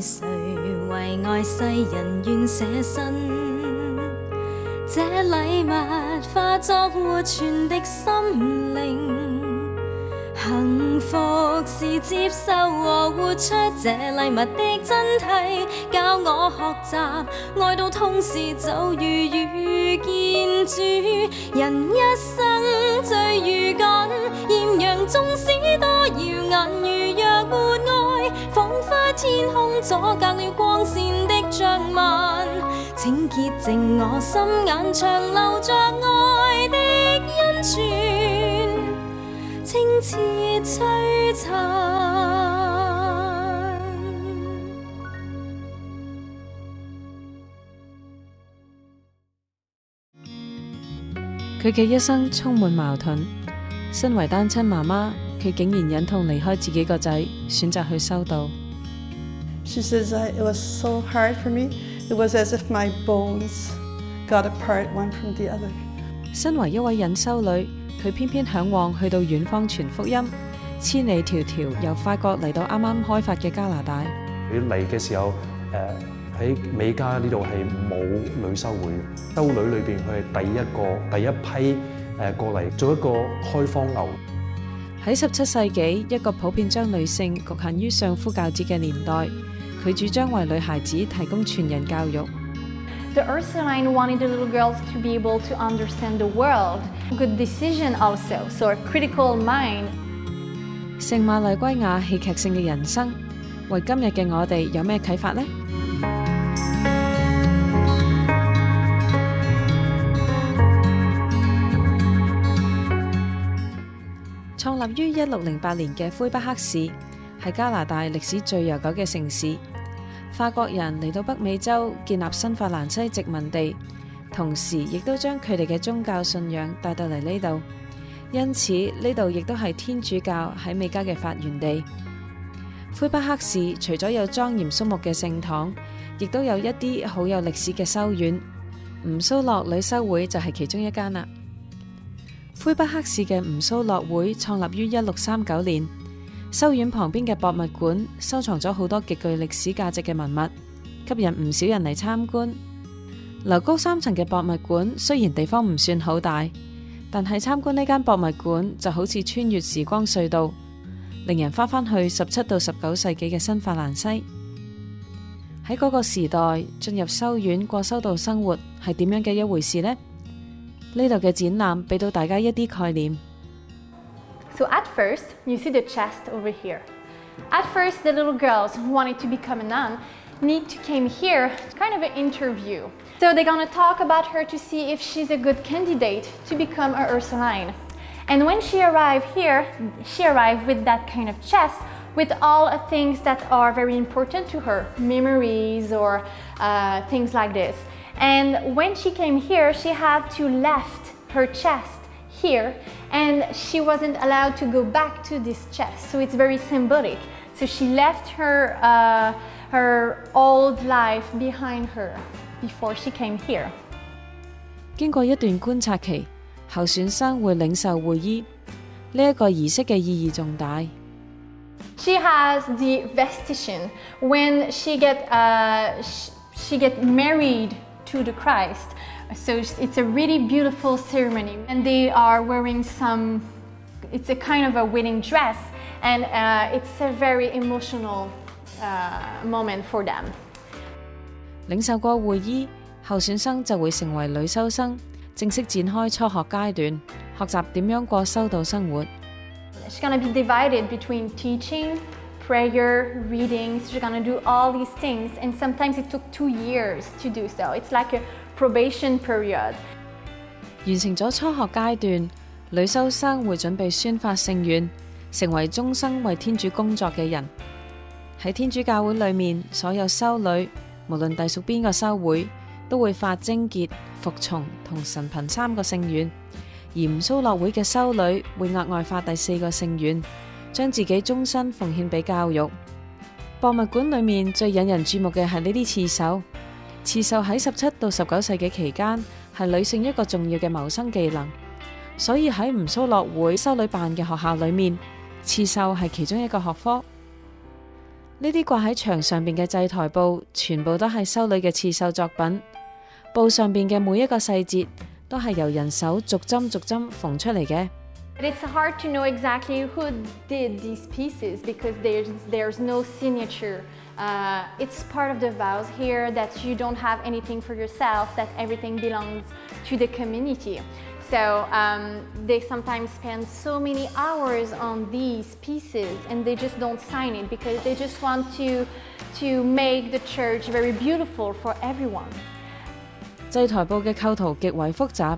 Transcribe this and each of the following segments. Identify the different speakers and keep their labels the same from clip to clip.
Speaker 1: 谁为爱世人愿舍身？这礼物化作活存的心灵。幸福是接受和活出这礼物的真谛，教我学习爱到痛时就如遇见主。人一生最如紧，艳阳纵使多耀眼，如若没爱，仿佛天空阻隔了光线的障蔓。请洁净我心眼，长留着爱的恩泉，清澈璀璨。
Speaker 2: 佢嘅一生充滿矛盾。身為單親媽媽，佢竟然忍痛離開自己個仔，選擇去修道。
Speaker 3: She says it was so hard for me. It was as if my bones got apart one from the other.
Speaker 2: 身為一位隱修女，佢偏偏嚮往去到遠方傳福音，千里迢迢由法國嚟到啱啱開發嘅加拿大。
Speaker 4: 佢嚟嘅時候，喺美加呢度係冇女修會嘅，修女裏邊佢係第一批過嚟做一個開荒牛。
Speaker 2: 喺17世紀，一個普遍將女性局限於相夫教子嘅年代，佢主張為女孩子提供全人教育。
Speaker 5: The Ursuline wanted the little girls to be able to understand the world, good decision also, so a critical mind.
Speaker 2: 聖瑪麗圭亞戲劇性嘅人生，為今日嘅我哋有咩啟發呢？創立於1608年嘅魁北克市，係加拿大歷史最悠久嘅城市。法國人嚟到北美洲建立新法蘭西殖民地，同時亦都將佢哋嘅宗教信仰帶到嚟呢度，因此呢度亦都係天主教喺美加嘅發源地。魁北克市除咗有莊嚴肅穆嘅聖堂，亦都有一啲好有歷史嘅修院，吳蘇洛女修會就係其中一間啦。魁北克市嘅吳蘇洛會創立於1639年。修院旁邊嘅博物館收藏咗好多極具歷史價值嘅文物，吸引唔少人嚟參觀。樓高3層嘅博物館雖然地方唔算好大，但係參觀呢間博物館就好似穿越時光隧道，令人返去17到19世紀嘅新法蘭西。喺嗰個時代，進入修院過修道生活係點樣嘅一回事呢？呢度嘅展覽俾到大家一啲概念。
Speaker 5: So at first, you see the chest over here. At first, the little girls who wanted to become a nun need to came here, kind of an interview. So they're gonna talk about her to see if she's a good candidate to become a Ursuline. And when she arrived here, she arrived with that kind of chest with all things that are very important to her, memories or things like this. And when she came here, she had to left her chest here, and she wasn't allowed to go back to this chest, so it's very symbolic. So she left her her old life behind her before she came here.
Speaker 2: 經過一段觀察期，候選生會領受會衣，呢一個儀式嘅意義重大。
Speaker 5: She has the vestition when she get married to the Christ. So it's a really beautiful ceremony, and they are wearing it's a kind of a wedding dress, and it's a very emotional moment for them.
Speaker 2: 領受過會衣，候選生就會成為女修生，正式展開初學階段，學習點樣過修道生活。
Speaker 5: She's gonna be divided between teaching, prayer, reading. So she's gonna do all these things, and sometimes it took 2 years to do so. It's like a probation period.
Speaker 2: 完成咗初學階段，女修生會準備宣發聖願，成為終生為天主工作嘅人。喺天主教會裏面，所有修女無論隸屬邊個修會，都會發貞潔、服從同神貧3個聖願。而吳蘇洛會嘅修女會額外發第4個聖願，將自己終身奉獻俾教育。博物館裏面最引人注目嘅係呢啲刺繡。刺繡喺17到19世紀期間係女性一個重要嘅謀生技能，所以喺吳蘇洛會修女辦嘅學校裏面，刺繡係其中一個學科。呢啲掛喺牆上邊嘅祭台布，全部都係修女嘅刺繡作品。布上邊嘅每一個細節，都係由人手逐針逐針縫出嚟嘅。
Speaker 5: It's hard to know exactly who did these pieces because there's no signature. It's part of the vows here that you don't have anything for yourself, that everything belongs to the community. So they sometimes spend so many hours on these pieces and they just don't sign it because they just want to make the church very beautiful for everyone.
Speaker 2: 祭台布嘅構圖極為複雜，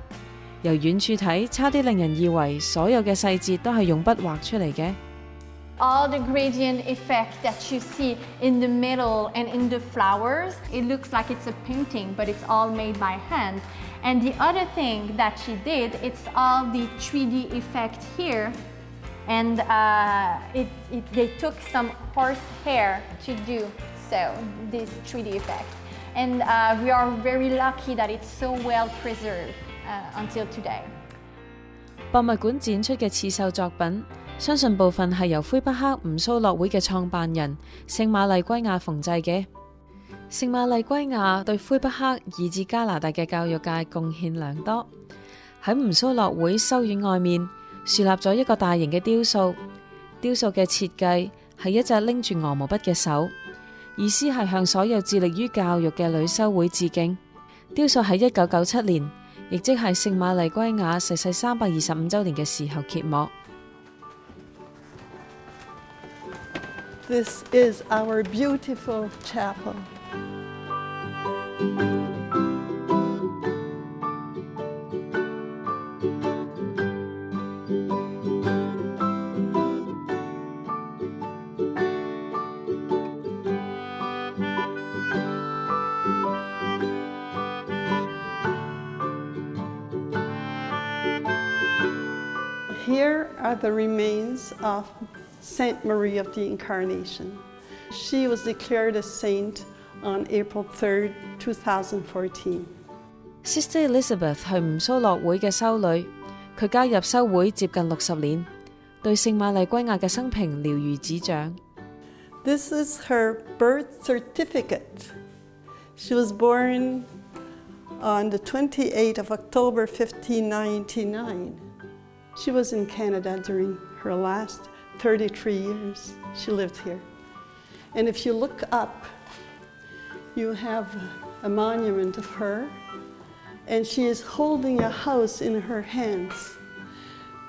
Speaker 2: 由遠處睇差啲令人以為所有嘅細節都係用筆畫出嚟嘅。
Speaker 5: All the gradient effect that you see in the middle and in the flowers, it looks like it's a painting, but it's all made by hand. And the other thing that she did, it's all the 3D effect here. And they took some horsehair to do so, this 3D effect. And we are very lucky that it's so well preserved until today.
Speaker 2: 博物館展出嘅刺繡作品，相信部分係由魁北克吳蘇諾會嘅創辦人聖瑪麗圭亞縫製嘅。聖瑪麗圭亞對魁北克以至加拿大嘅教育界貢獻良多。喺吳蘇諾會修院外面樹立咗一個大型嘅雕塑，雕塑嘅設計係一隻拎住鵝毛筆嘅手，意思係向所有致力於教育嘅女修會致敬。雕塑喺1997年，亦即係聖瑪麗圭亞逝世325週年嘅時候揭幕。
Speaker 3: This is our beautiful chapel. Here are the remains of Saint Marie of the Incarnation. She was declared a saint on April 3rd, 2014.
Speaker 2: Sister Elizabeth 係吳蘇諾會嘅修女，佢加入修會接近60年，對聖瑪麗圭亞嘅生平了如指掌。
Speaker 3: This is her birth certificate. She was born on the 28th of October, 1599. She was in Canada during her last 33 years. She lived here. And if you look up, you have a monument of her, and she is holding a house in her hands.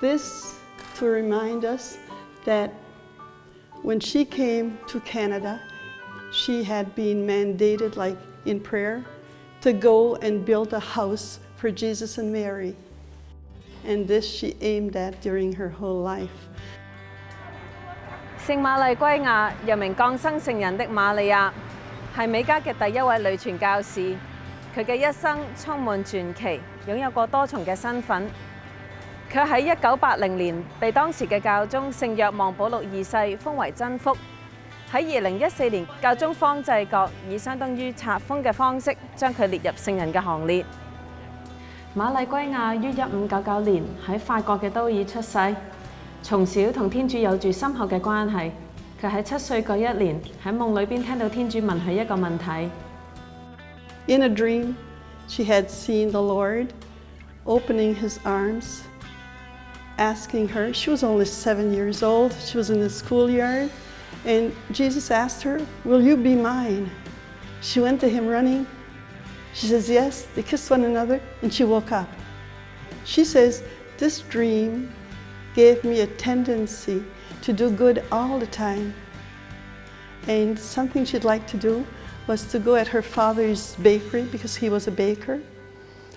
Speaker 3: This to remind us that when she came to Canada, she had been mandated, like in prayer, to go and build a house for Jesus and Mary. And this she aimed at during her whole life.
Speaker 2: 聖瑪麗圭亞又名降生聖人的瑪利亞，係美加嘅第一位女傳教士。佢嘅一生充滿傳奇，擁有過多重嘅身份。佢喺1980年被當時嘅教宗聖若望保祿2世封為真福。喺2014年，教宗方濟各以相當於冊封嘅方式將佢列入聖人嘅行列。瑪麗圭亞於1599年喺法國嘅都爾出世，從小同天主有住深厚嘅關係。佢喺7歲嗰一年喺夢裏邊聽到天主問佢一個問題。
Speaker 3: In a dream, she had seen the Lord opening his arms, asking her. She was only 7 years old. She was in the schoolyard, and Jesus asked her, "Will you be mine?" She went to him running. She says, yes. They kissed one another, and she woke up. She says, this dream gave me a tendency to do good all the time. And something she'd like to do was to go at her father's bakery, because he was a baker,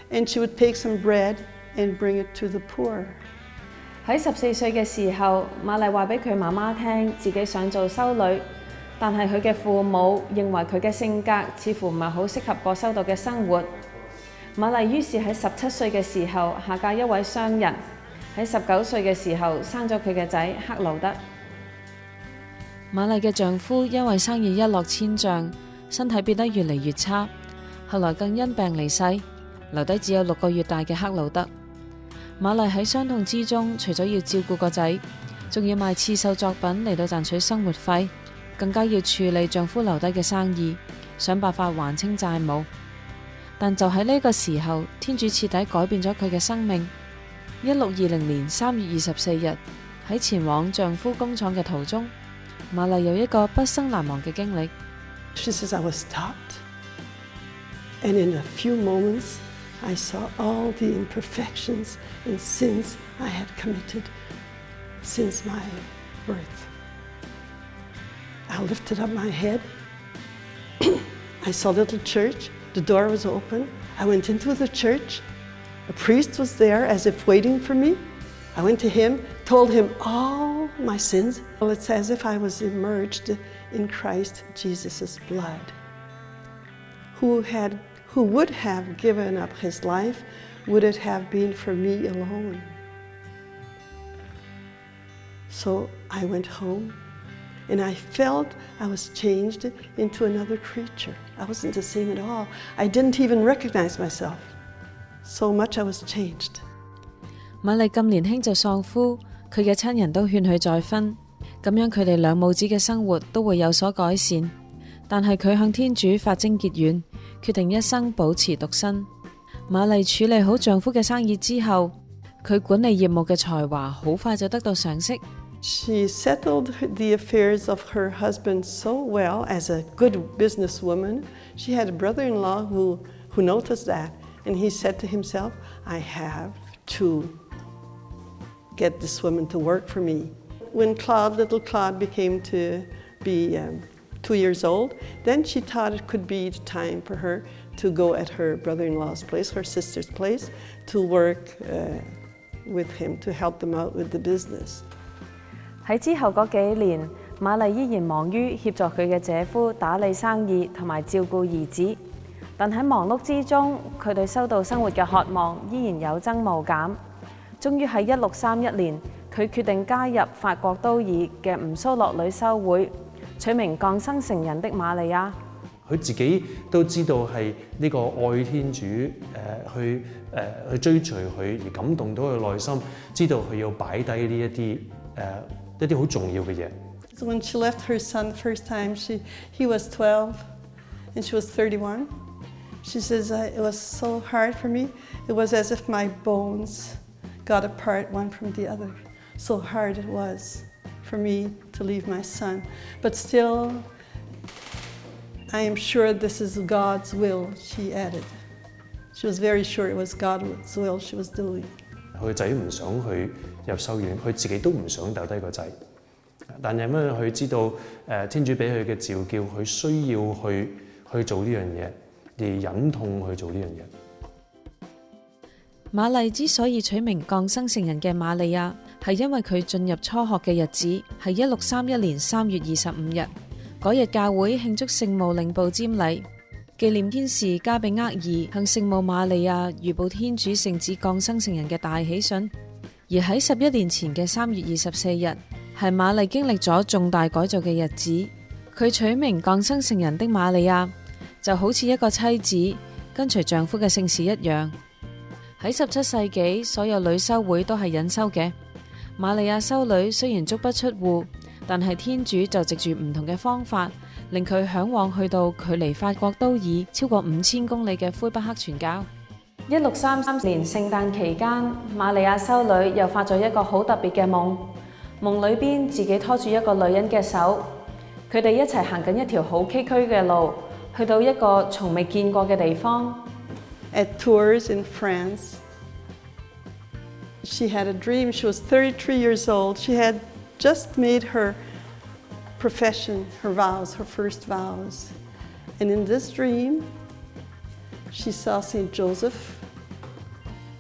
Speaker 3: and she would take some bread and bring it to the poor.
Speaker 2: 喺14歲嘅時候，瑪麗話俾佢媽媽聽，自己想做修女。但係佢嘅父母認為佢嘅性格似乎唔係好適合過修道嘅生活。瑪麗於是喺17歲嘅時候下嫁一位商人，喺19歲嘅時候生咗佢嘅仔克勞德。瑪麗嘅丈夫因為生意一落千丈，身體變得越嚟越差，後來更因病離世，留低只有6個月大嘅克勞德。瑪麗喺傷痛之中，除咗要照顧個仔，仲要賣刺繡作品嚟到賺取生活費。更加要處理丈夫留低嘅生意，想辦法還清債務。但就喺呢個時候，天主徹底改變咗佢嘅生命。1620年3月24日，喺前往丈夫工廠嘅途中，瑪麗有一個畢生難忘嘅經歷。
Speaker 3: She says, I was stopped, and in a few moments, I saw all the imperfections and sins I had committed since my birth. I lifted up my head. I saw a little church. The door was open. I went into the church. A priest was there as if waiting for me. I went to him, told him all my sins. Well, it's as if I was immersed in Christ Jesus' blood, who would have given up his life, would it have been for me alone? So I went home, and I felt I was changed into another creature. I wasn't the same at all. I didn't even recognize myself. So much I was changed.
Speaker 2: 瑪麗咁年輕就喪夫，佢嘅親人都勸佢再婚，咁樣佢哋兩母子嘅生活都會有所改善。但係佢向天主發徵結願，決定一生保持獨身。瑪麗處理好丈夫嘅生意之後，佢管理業務嘅才華好快就得到賞識。
Speaker 3: She settled the affairs of her husband so well as a good businesswoman. She had a brother-in-law who noticed that, and he said to himself, I have to get this woman to work for me. When little Claude became to be 2 years old, then she thought it could be the time for her to go at her brother-in-law's place, her sister's place, to work with him, to help them out with the business.
Speaker 2: 喺之後嗰幾年，瑪麗依然忙於協助佢嘅姐夫打理生意同埋照顧兒子，但喺忙碌之中，佢對修道生活嘅渴望依然有增無減。終於喺1631年，佢決定加入法國都爾嘅吳蘇洛女修會，取名降生成人的瑪利亞。
Speaker 4: 佢自己都知道係呢個愛天主去追隨佢而感動到佢內心，知道佢要擺低呢一啲好重要嘅嘢。
Speaker 3: So when she left her son the first time, he was 12 and she was 31. She says, it was so hard for me. It was as if my bones got apart one from the other. So hard it was for me to leave my son. But still, I am sure this is God's will, she added. She was very sure it was God's will she was doing.
Speaker 4: 佢個仔唔想去入修院，佢自己都唔想掉低個仔，但係因為佢知道天主俾佢嘅召叫，佢需要去做呢樣嘢，而忍痛去做呢樣嘢。
Speaker 2: 瑪麗之所以取名降生成人嘅瑪利亞，係因為佢進入初學嘅日子係1631年3月25日，嗰日教會慶祝聖母領報瞻禮，紀念天使加比厄爾向聖母瑪利亞預報天主聖子降生成人嘅大喜訊。而喺11年前嘅3月24日，係瑪麗經歷咗重大改造嘅日子。佢取名降生成人的瑪利亞，就好似一個妻子跟隨丈夫嘅聖事一樣。喺17世紀，所有女修會都係隱修嘅。瑪利亞修女雖然足不出戶，但係天主就藉住唔同嘅方法，令佢嚮往去到距離法國都爾超過5000公里嘅魁北克傳教。1633年聖誕期間，瑪利亞修女又發咗一個好特別嘅夢，夢裏邊自己拖住一個女人嘅手，佢哋一齊行緊一條好崎嶇嘅路，去到一個從未見過嘅地方。
Speaker 3: At Tours in France, she had a dream. She was 33 years old. She had just made her profession, her vows, her first vows. And in this dream, she saw St. Joseph.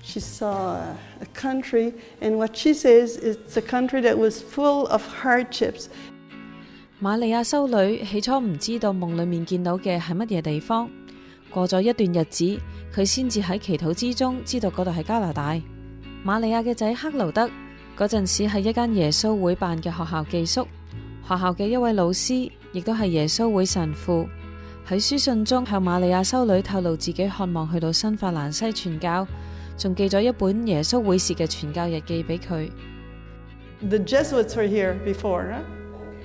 Speaker 3: She saw a country, and what she says is it's a country that was full of hardships.
Speaker 2: 瑪利亞修女起初唔知道夢裡面見到嘅係乜嘢地方，過咗一段日子，佢先至喺祈禱之中知道嗰度係加拿大。瑪利亞嘅仔克勞德嗰陣時喺一間耶穌會辦嘅學校寄宿，學校嘅一位老師亦都係耶穌會神父，喺書信中向瑪利亞修女透露自己渴望去到新法蘭西傳教，仲寄咗一本耶穌會士嘅傳教日記俾佢。
Speaker 3: The Jesuits were here before, huh?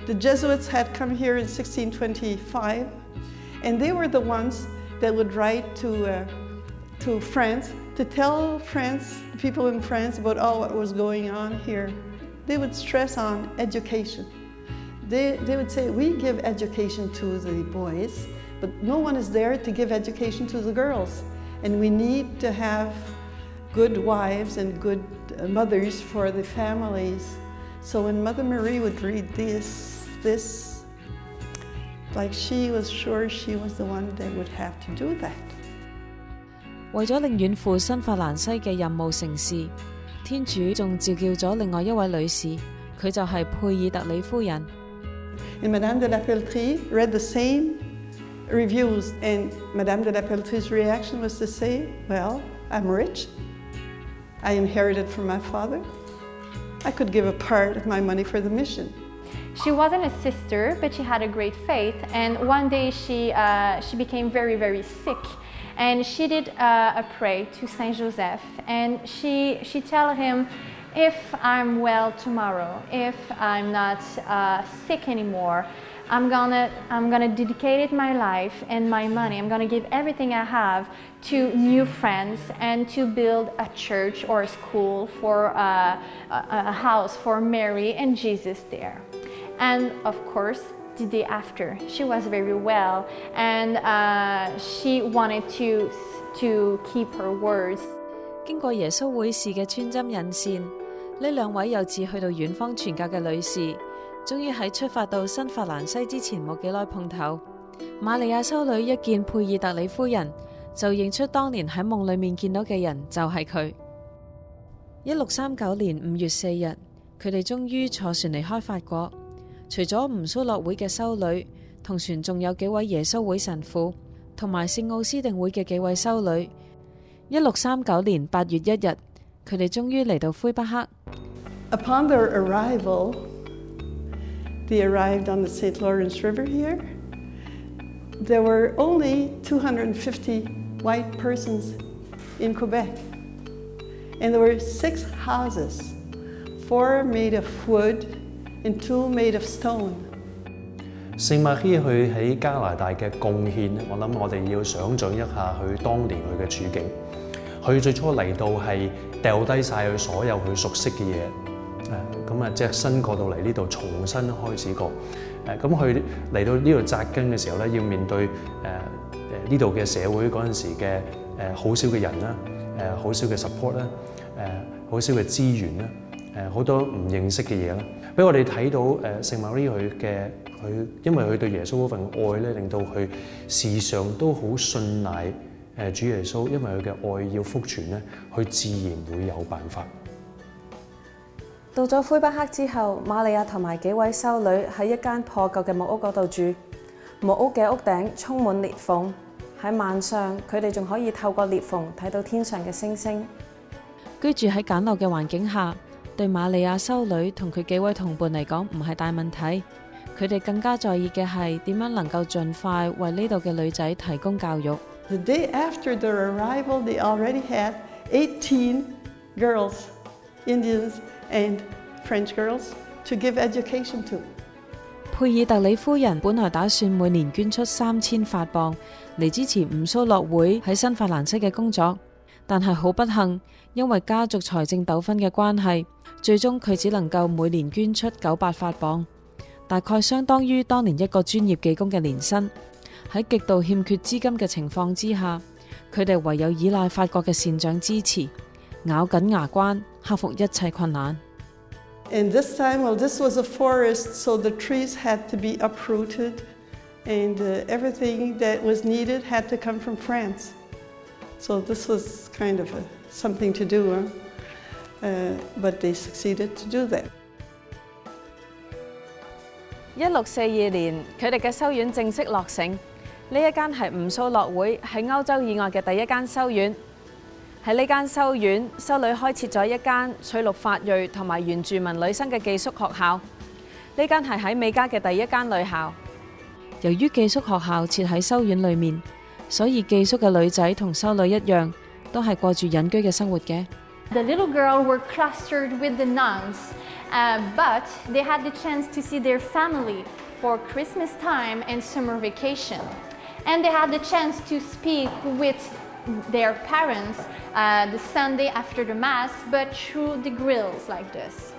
Speaker 3: The Jesuits had come here in 1625, and they were the ones that would write to France to tell people in France about all what was going on here. They would stress on education. They would say, we give education to the boys, but no one is there to give education to the girls. And we need to have good wives and good mothers for the families. So when Mother Marie would read this, like she was sure she was the one that would have to do that.
Speaker 2: 為咗令遠赴新法蘭西嘅任務成事，天主仲召叫咗另外一位女士，佢就係佩爾特里夫人。
Speaker 3: And Madame de la Pelletrie read the same reviews, and Madame de la Pelletrie's reaction was to say, well, I'm rich. I inherited from my father. I could give a part of my money for the mission.
Speaker 5: She wasn't a sister, but she had a great faith, and one day she became very, very sick. And she did a prayer to Saint Joseph, and she tell him, if I'm well tomorrow, if I'm not sick anymore, I'm gonna dedicate my life and my money. I'm gonna give everything I have to new friends and to build a church or a school for a house for Mary and Jesus there. And of course, the day after, she was very well, and she wanted to keep her words.
Speaker 2: 經過耶穌會士嘅穿針引線，呢兩位有志去到遠方傳教嘅女士，終於喺出發到新法蘭西之前冇幾耐碰頭。瑪利亞修女一見佩爾特里夫人，就認出當年喺夢裏面見到嘅人就係佢。1639年5月4日，佢哋終於坐船離開法國。除咗吳蘇諾會嘅修女，同船仲有幾位耶穌會神父，同埋聖奧斯定會嘅幾位修女。1639年8月1日，佢哋終於嚟到魁北克。
Speaker 3: Upon their arrival, they arrived on the St. Lawrence River here. There were only 250 white persons in Quebec, and there were 6 houses, 4 made of wood.And 2 made of stone.
Speaker 4: 聖瑪希佢喺加拿大嘅貢獻，我諗我哋要想像一下佢當年佢嘅處境。佢最初嚟到係掉低晒佢所有佢熟悉嘅嘢，咁即係新過到嚟呢度重新開始過。咁佢嚟到呢度扎根嘅時候咧，要面對呢度嘅社會嗰陣時嘅好少嘅人啦，好少嘅 support 啦，好少嘅資源啦。好多唔認識嘅嘢啦，俾我哋睇到聖瑪麗佢因為佢對耶穌嗰份愛咧，令到佢時常都好信賴主耶穌，因為佢嘅愛要福傳咧，佢自然會有辦法。
Speaker 2: 到咗魁北克之後，瑪利亞同埋幾位修女喺一間破舊嘅木屋嗰度住，木屋嘅屋頂充滿裂縫，喺晚上佢哋仲可以透過裂縫睇到天上嘅星星。居住喺簡陋嘅環境下，對瑪利亞修女同佢幾位同伴嚟講唔係大問題，佢哋更加在意嘅係點樣能夠盡快為呢度嘅女仔提供教育。
Speaker 3: The day after their arrival, they already had 18 girls, Indians and French girls, to give education to.
Speaker 2: 佩爾特里夫人本來打算每年捐出3000法鎊嚟支持吳蘇諾會喺新法蘭西嘅工作，但係好不幸，因為家族財政糾紛嘅關係，最終佢只能夠每年捐出900法鎊，大概相當於當年一個專業技工嘅年薪。喺極度欠缺資金嘅情況之下，佢哋唯有依賴法國嘅善長支持，咬緊牙關克服一切困難。
Speaker 3: And this time, well, this was a forest, so the trees had to be uprooted, and everything that was needed had to come from France. So this was kind of something to do, but they succeeded to do that.
Speaker 2: 1642年，佢哋嘅修院正式落成。呢一間係吳蘇諾會喺歐洲以外嘅第一間修院。喺呢間修院，修女開設咗一間取錄法裔同埋原住民女生嘅寄宿學校。呢間係喺美加嘅第一間女校。由於寄宿學校設喺修院裏面，所以寄宿嘅女仔同修女一樣，都係過住隱居嘅生活嘅。
Speaker 5: The little girls were clustered with the nuns, but they had the chance to see their family for Christmas time and summer vacation. And they had the chance to speak with their parents the Sunday after the Mass, but through the grills like this.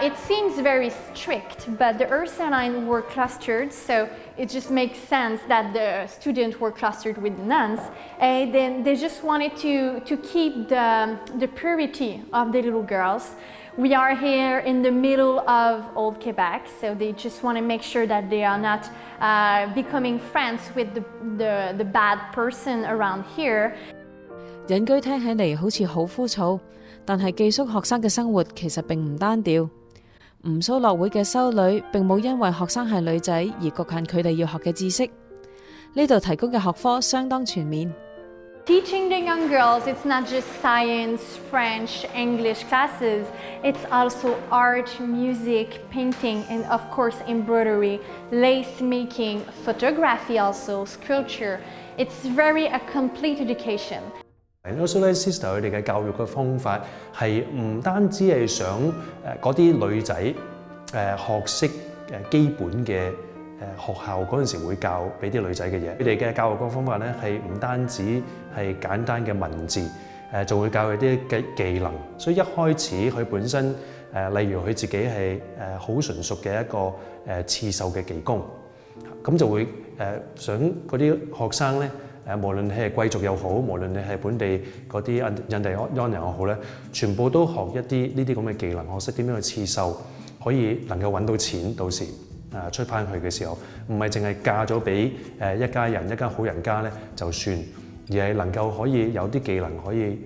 Speaker 5: It seems very strict, but the Ursulines were clustered, so it just makes sense that the students were clustered with the nuns. And then they just wanted to keep the purity of the little girls. We are here in the middle of Old Quebec, so they just want to make sure that they are not becoming friends with the bad person around here.
Speaker 2: 隱居聽起嚟好似好枯燥，但係寄宿學生嘅生活其實並唔單調。吳蘇諾會嘅修女並冇因為學生係女仔而局限佢哋要學嘅知識。呢度提供嘅學科相當全面。
Speaker 5: Teaching the young girls, it's not just science, French, English classes, it's also art, music, painting, and of course embroidery, lace making, photography also, sculpture. It's very a complete education.
Speaker 4: Ursuline Sister 佢哋嘅教育嘅方法係唔單止係想嗰啲女仔學識基本嘅學校嗰陣時會教俾啲女仔嘅嘢，佢哋嘅教育嘅方法咧係唔單止係簡單嘅文字，仲會教佢啲技能。所以一開始佢本身例如佢自己係好純熟嘅一個刺繡嘅技工，咁就會想嗰啲學生咧。無論你係貴族又好，無論你係本地嗰啲印第安人又好咧，全部都學一啲呢啲咁嘅技能，學識點樣去刺繡，可以能夠揾到錢，到時出翻去嘅時候，唔係淨係嫁咗俾一家人一間好人家咧就算，而係能夠可以有啲技能可以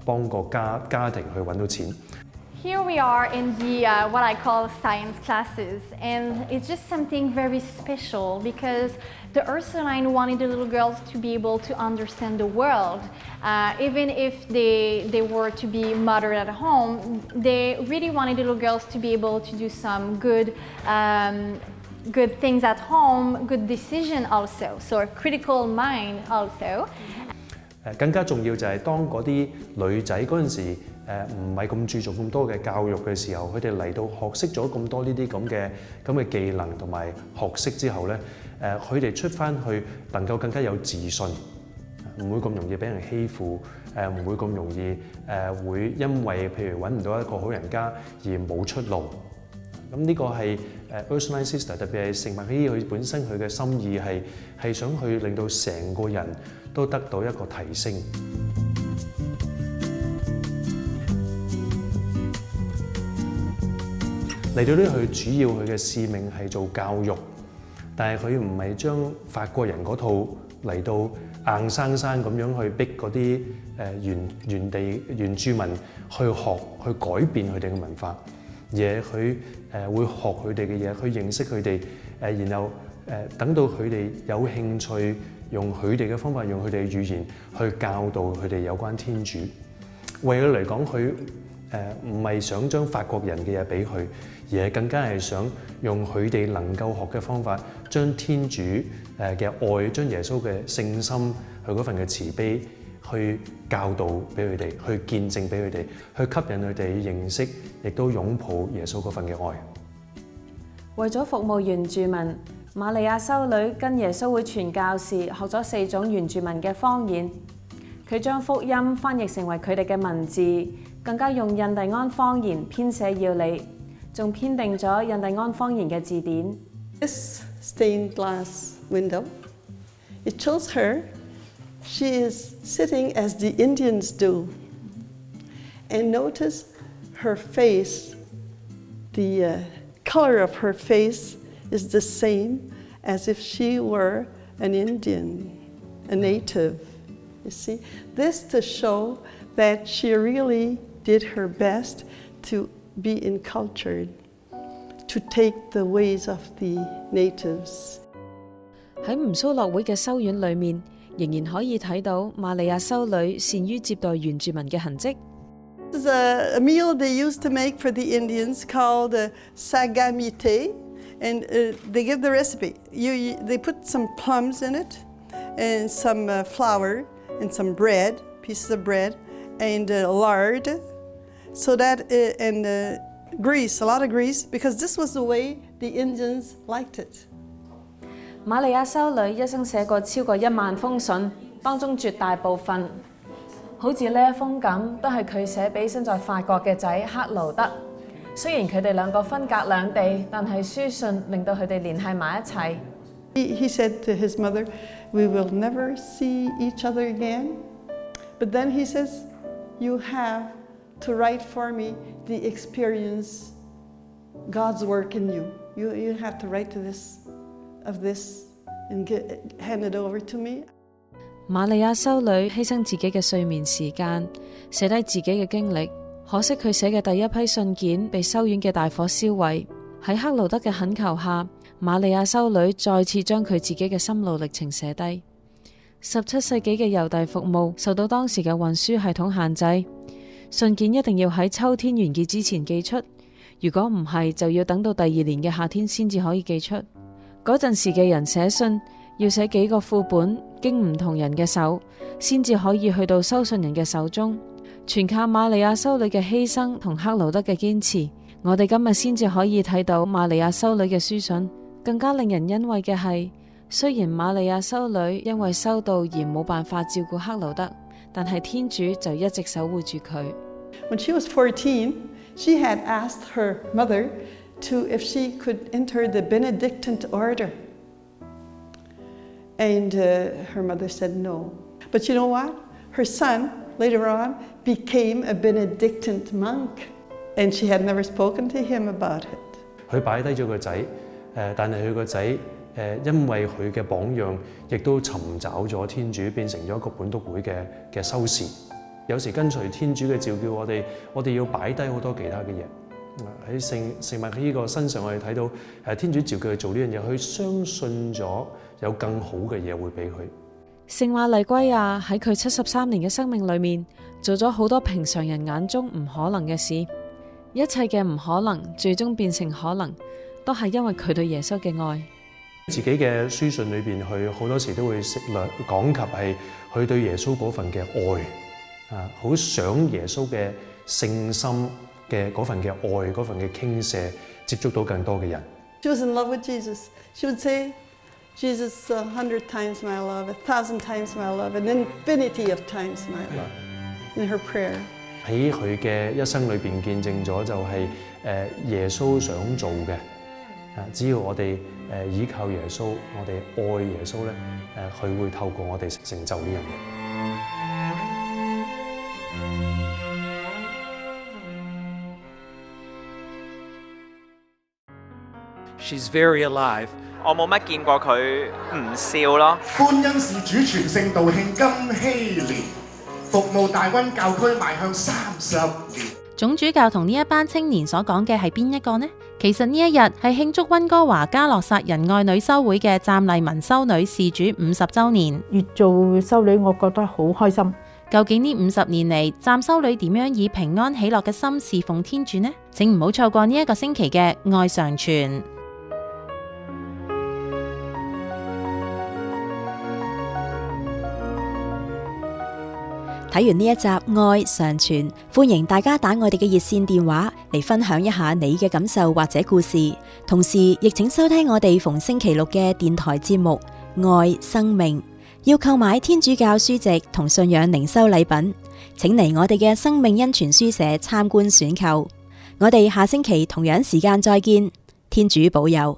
Speaker 4: 幫個家庭去揾到錢。
Speaker 5: Here we are in the what I call science classes, and it's just something very special because the Ursuline wanted the little girls to be able to understand the world. Even if they were to be mothered at home, they really wanted the little girls to be able to do some good things at home, good decision also, so a critical mind also.
Speaker 4: 更加重要就係當嗰啲女仔嗰陣時唔係咁注重咁多嘅教育嘅時候，佢哋嚟到學識咗咁多呢啲咁嘅技能同埋學識之後咧，佢哋出翻去能夠更加有自信，唔會咁容易俾人欺負，唔會咁容易會因為譬如揾唔到一個好人家而冇出路。咁呢個係Ursuline Sister 特別係聖默希佢本身佢嘅心意係想去令到成個人都得到一個提升。嚟到呢，佢主要佢嘅使命係做教育，但係佢唔係將法國人嗰套嚟到硬生生咁樣去逼嗰啲原住民去學去改變佢哋嘅文化，而係佢會學佢哋嘅嘢，去認識佢哋，然後等到佢哋有興趣，用佢哋嘅方法，用佢哋嘅語言去教導佢哋有關天主。為佢嚟講，佢唔係想將法國人嘅嘢俾佢，而係更加係想用佢哋能夠學嘅方法，將天主嘅愛，將耶穌嘅聖心，佢嗰份嘅慈悲，去教導俾佢哋，去見證俾佢哋，去吸引佢哋認識，亦都擁抱耶穌嗰份嘅愛。
Speaker 2: 為咗服務原住民，瑪利亞修女跟耶穌會傳教士學咗4種原住民嘅方言。佢將福音翻譯成為佢哋嘅文字，更加用印第安方言編寫要理，仲編定咗印第安方言嘅字典。
Speaker 3: This stained glass window, it shows her she is sitting as the Indians do. And notice her face, the color of her face is the same as if she were an Indian, a native. You see, this to show that she really did her best to be encultured, to take the ways of the natives.
Speaker 2: 喺吳蘇諾會嘅修院裏面，仍然可以睇到瑪利亞修女善於接待原住民嘅痕跡。
Speaker 3: This is a meal they used to make for the Indians called sagamite, and they give the recipe. They put some plums in it, and some flour, and some bread, pieces of bread, and lard, so that grease, a lot of grease, because this was the way the Indians liked it.
Speaker 2: 瑪利亞修女一生寫過超過1萬封信，當中絕大部分，好似呢一封咁，都係佢寫俾身在法國嘅仔克勞德。雖然佢哋兩個分隔兩地，但係書信令到佢哋聯繫埋一齊。
Speaker 3: He said to his mother, "We will never see each other again." But then he says, "You have to write for me the experience, God's work in you. You have to write of this and hand it over to me."
Speaker 2: 瑪利亞修女犧牲自己嘅睡眠時間，寫低自己嘅經歷。可惜佢寫嘅第一批信件被修院嘅大火燒毀。喺克勞德嘅懇求下，瑪利亞修女再次將佢自己嘅心路歷程寫低。17世紀嘅郵遞服務受到當時嘅運輸系統限制，信件一定要喺秋天完結之前寄出，如果唔係就要等到第2年嘅夏天先至可以寄出。嗰陣時嘅人寫信要寫幾個副本，經唔同人嘅手，先至可以去到收信人嘅手中。全靠瑪利亞修女嘅犧牲同克勞德嘅堅持，我哋今日先至可以睇到瑪利亞修女嘅書信。更加令人欣慰嘅係，雖然瑪利亞修女因為修道而冇辦法照顧克勞德，但係天主就一直守護住佢。
Speaker 3: When she was 14, she had asked her mother if she could enter the Benedictine order. And her mother said no. But you know what? Her son, later on, became a Benedictine monk. And she had never spoken to him about it.
Speaker 4: 佢擺低咗個仔，但係佢個仔因為佢嘅榜樣，亦都尋找咗天主，變成咗一個本篤會嘅修士。有時跟隨天主嘅召叫，我哋要擺低好多其他嘅嘢。喺聖默希個身上，我哋睇到天主召叫佢做呢樣嘢，佢相信咗有更好嘅嘢會俾佢。
Speaker 2: 聖瑪麗圭亞喺佢73年嘅生命裏面，做咗好多平常人眼中唔可能嘅事。一切嘅唔可能，最終變成可能，都係因為佢對耶穌嘅愛。
Speaker 4: 自己嘅書信裏邊，佢好多時都會講及係佢對耶穌嗰份嘅愛，好想耶穌嘅聖心嘅嗰份嘅愛，嗰份嘅傾瀉，接觸到更多嘅人。
Speaker 3: She was in love with Jesus. She would say, "Jesus, 100 times my love, 1,000 times my love, an infinity of times my love." In her prayer.
Speaker 4: 喺佢嘅一生裏邊見證咗就係耶穌想做嘅，只要我哋依靠耶穌，我哋愛耶穌咧，佢會透過我哋成就呢樣
Speaker 6: 嘢。She's very alive.
Speaker 7: 我冇乜見過佢唔笑咯。
Speaker 8: 觀恩事主全聖道慶金禧年，服務大溫教區邁向30年。
Speaker 9: 總主教同呢一班青年所講嘅係邊一個呢？其實呢一日係慶祝溫哥華嘉諾撒仁愛女修會嘅湛麗文修女事主50週年。
Speaker 10: 越做修女，我覺得好開心。
Speaker 9: 究竟呢50年嚟，湛修女點樣以平安喜樂嘅心侍奉天主呢？請唔好錯過呢一個星期嘅愛常傳。
Speaker 11: 睇完呢一集愛常傳，歡迎大家打我哋嘅熱線電話嚟分享一下你嘅感受或者故事，同時亦請收聽我哋逢星期六嘅電台節目愛生命。要購買天主教書籍同信仰靈修禮品，請嚟我哋嘅生命恩泉書社參觀選購。我哋下星期同樣時間再見，天主保佑。